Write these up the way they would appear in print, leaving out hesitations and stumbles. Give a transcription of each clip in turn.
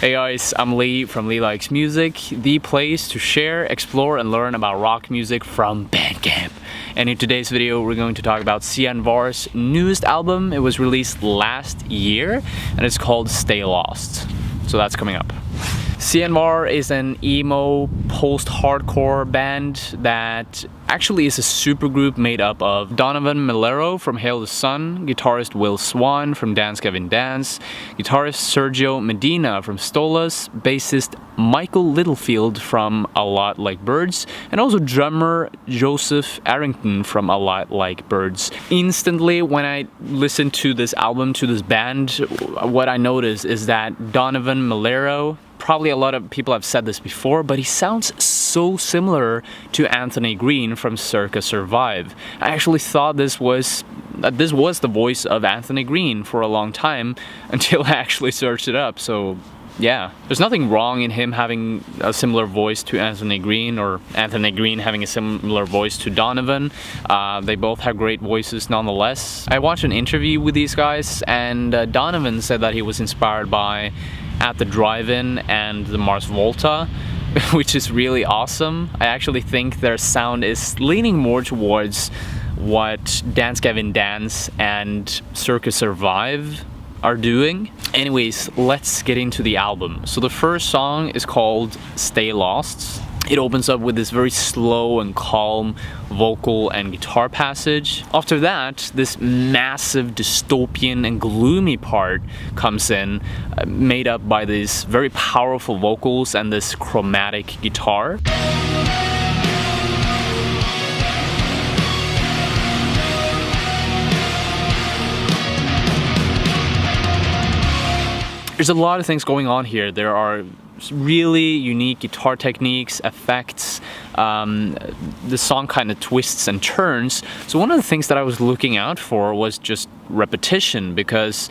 Hey guys, I'm Lee from Lee Likes Music, the place to share, explore, and learn about rock music from Bandcamp. And in today's video, we're going to talk about Sianvar's newest album. It was released last year, and it's called Stay Lost. So that's coming up. Sianvar is an emo post-hardcore band that actually is a supergroup made up of Donovan Melero from Hail the Sun, guitarist Will Swan from Dance Gavin Dance, guitarist Sergio Medina from Stolas, bassist Michael Littlefield from A Lot Like Birds, and also drummer Joseph Arrington from A Lot Like Birds. Instantly, when I listened to this album, to this band, what I noticed is that Donovan Melero, probably a lot of people have said this before, but he sounds so similar to Anthony Green from Circa Survive. I actually thought this was the voice of Anthony Green for a long time until I actually searched it up. So yeah, there's nothing wrong in him having a similar voice to Anthony Green, or Anthony Green having a similar voice to Donovan. They both have great voices nonetheless. I watched an interview with these guys, and Donovan said that he was inspired by At the Drive-In and the Mars Volta, which is really awesome. I actually think their sound is leaning more towards what Dance Gavin Dance and Circa Survive are doing. Anyways, let's get into the album. So the first song is called Stay Lost. It opens up with this very slow and calm vocal and guitar passage. After that, this massive dystopian and gloomy part comes in, made up by these very powerful vocals and this chromatic guitar. There's a lot of things going on here. There are really unique guitar techniques, effects. The song kind of twists and turns. So one of the things that I was looking out for was just repetition, because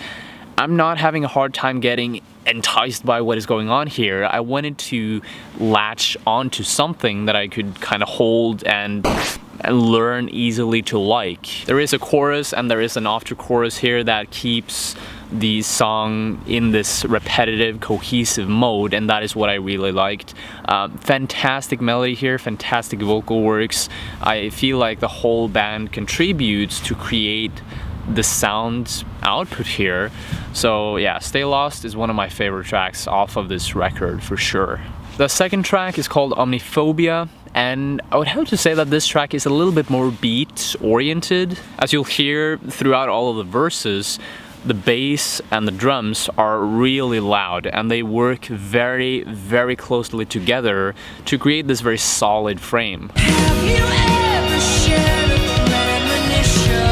I'm not having a hard time getting enticed by what is going on here. I wanted to latch onto something that I could kind of hold and learn easily to like. There is a chorus and there is an after chorus here that keeps the song in this repetitive, cohesive mode, and that is what I really liked. Fantastic melody here, fantastic vocal works. I feel like the whole band contributes to create the sound output here. So yeah, Stay Lost is one of my favorite tracks off of this record for sure. The second track is called Omni Phobia, and I would have to say that this track is a little bit more beat oriented. As you'll hear throughout all of the verses, the bass and the drums are really loud, and they work very, very closely together to create this very solid frame. Have you ever shared a premonition?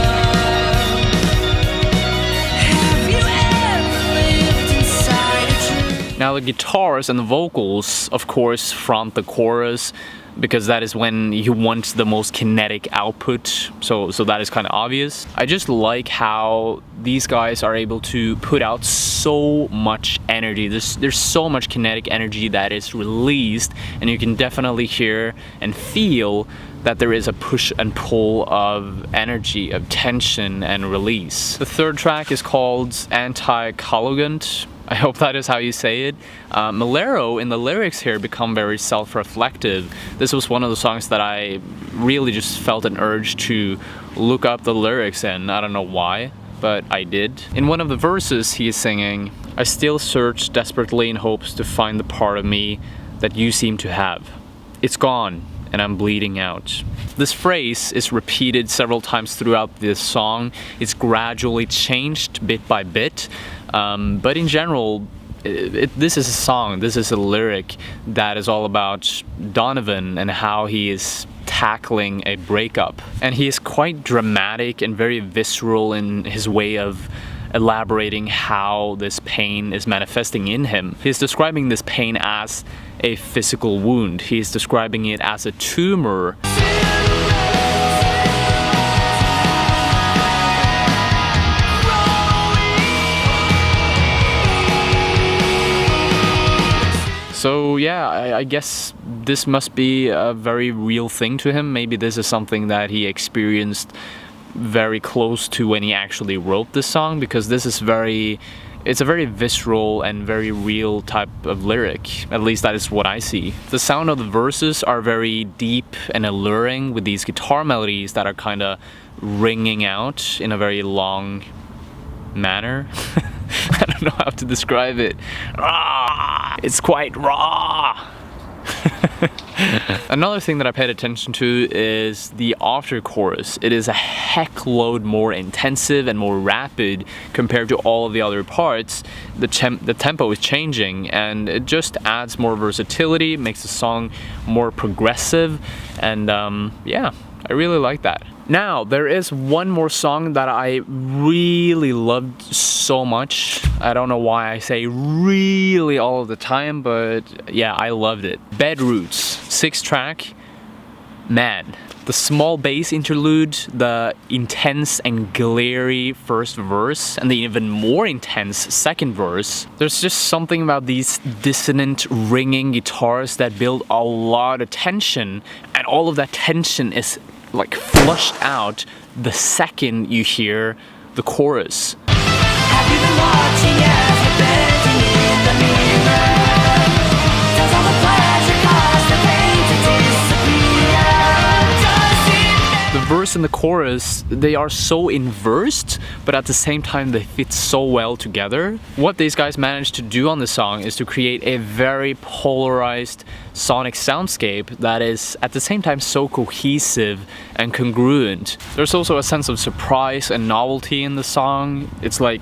Have you ever lived inside a dream? Now the guitars and the vocals, of course, front the chorus, because that is when you want the most kinetic output, so that is kind of obvious. I just like how these guys are able to put out so much energy. There's so much kinetic energy that is released, and you can definitely hear and feel that there is a push and pull of energy, of tension and release. The third track is called Anti-Cologant. I hope that is how you say it. Melero in the lyrics here become very self-reflective. This was one of the songs that I really just felt an urge to look up the lyrics in. I don't know why, but I did. In one of the verses he is singing, "I still search desperately in hopes to find the part of me that you seem to have. It's gone and I'm bleeding out." This phrase is repeated several times throughout this song. It's gradually changed bit by bit, but in general, this is a song, this is a lyric that is all about Donovan and how he is tackling a breakup. And he is quite dramatic and very visceral in his way of elaborating how this pain is manifesting in him. He's describing this pain as a physical wound. He's describing it as a tumor. So yeah, I guess this must be a very real thing to him. Maybe this is something that he experienced very close to when he actually wrote this song, because this is very It's a very visceral and very real type of lyric. At least that is what I see. The sound of the verses are very deep and alluring with these guitar melodies that are kind of ringing out in a very long manner. I don't know how to describe it. Raw! It's quite raw! Another thing that I paid attention to is the after chorus. It is a heck load more intensive and more rapid compared to all of the other parts. The tempo is changing and it just adds more versatility, makes the song more progressive, and yeah, I really like that. Now, there is one more song that I really loved so much. I don't know why I say really all of the time, but yeah, I loved it. Bed Roots, 6-track. Man, the small bass interlude, the intense and glary first verse, and the even more intense second verse. There's just something about these dissonant, ringing guitars that build a lot of tension, and all of that tension is like flushed out the second you hear the chorus. Have you been watching as you're bending in the mirror? Does all the pleasure cause the pain to disappear? Does it? The verse and the chorus, they are so inversed, but at the same time they fit so well together. What these guys managed to do on the song is to create a very polarized sonic soundscape that is at the same time so cohesive and congruent. There's also a sense of surprise and novelty in the song. It's like,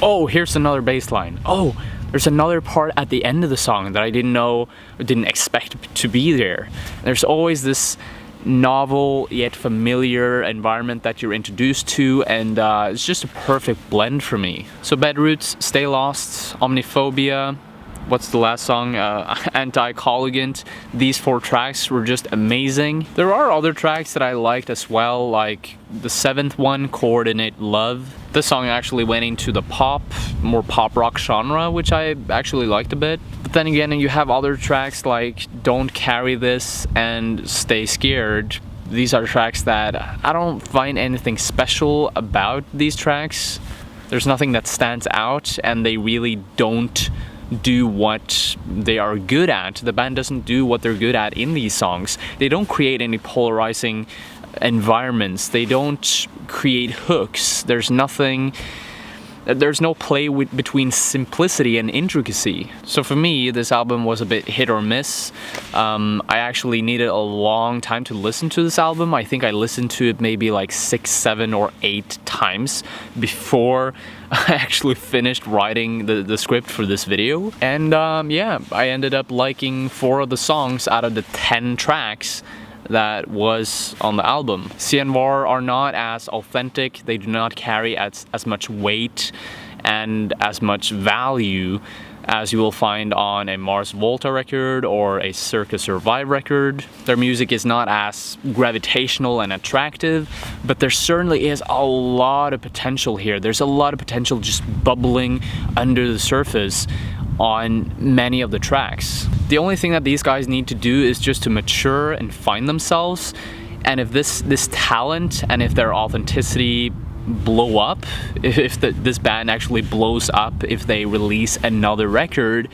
oh, here's another bass line. Oh, there's another part at the end of the song that I didn't know or didn't expect to be there. There's always this novel yet familiar environment that you're introduced to, and it's just a perfect blend for me. So Bed Roots, Stay Lost, Omni Phobia, what's the last song? Anti-Colligant. These 4 tracks were just amazing. There are other tracks that I liked as well, like the 7th one, Coordinate Love. This song actually went into the more pop rock genre, which I actually liked a bit. But then again, you have other tracks like Don't Carry This and Stay Scared. These are tracks that I don't find anything special about these tracks. There's nothing that stands out, and they really don't do what they are good at. The band doesn't do what they're good at in these songs. They don't create any polarizing environments. They don't create hooks. There's no play between simplicity and intricacy. So for me, this album was a bit hit or miss. I actually needed a long time to listen to this album. I think I listened to it maybe like 6, 7, or 8 times before I actually finished writing the script for this video. And yeah, I ended up liking 4 of the songs out of the 10 tracks that was on the album. Sianvar are not as authentic. They do not carry as much weight and as much value as you will find on a Mars Volta record or a Circa Survive record. Their music is not as gravitational and attractive, but there certainly is a lot of potential here. There's a lot of potential just bubbling under the surface on many of the tracks. The only thing that these guys need to do is just to mature and find themselves, and if this talent and if their authenticity blow up, if this band actually blows up, if they release another record,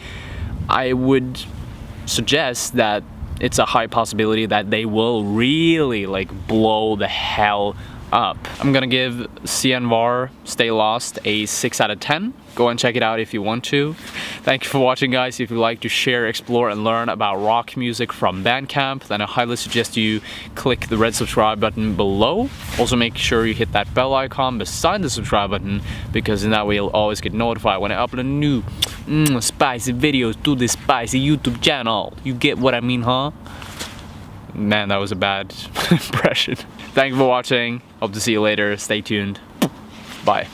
I would suggest that it's a high possibility that they will really like blow the hell up. I'm gonna give Sianvar, Stay Lost a 6 out of 10. Go and check it out if you want to. Thank you for watching, guys. If you like to share, explore, and learn about rock music from Bandcamp, then I highly suggest you click the red subscribe button below. Also make sure you hit that bell icon beside the subscribe button, because in that way you'll always get notified when I upload new spicy videos to this spicy YouTube channel. You get what I mean, huh? Man, that was a bad impression. Thank you for watching. Hope to see you later. Stay tuned. Bye.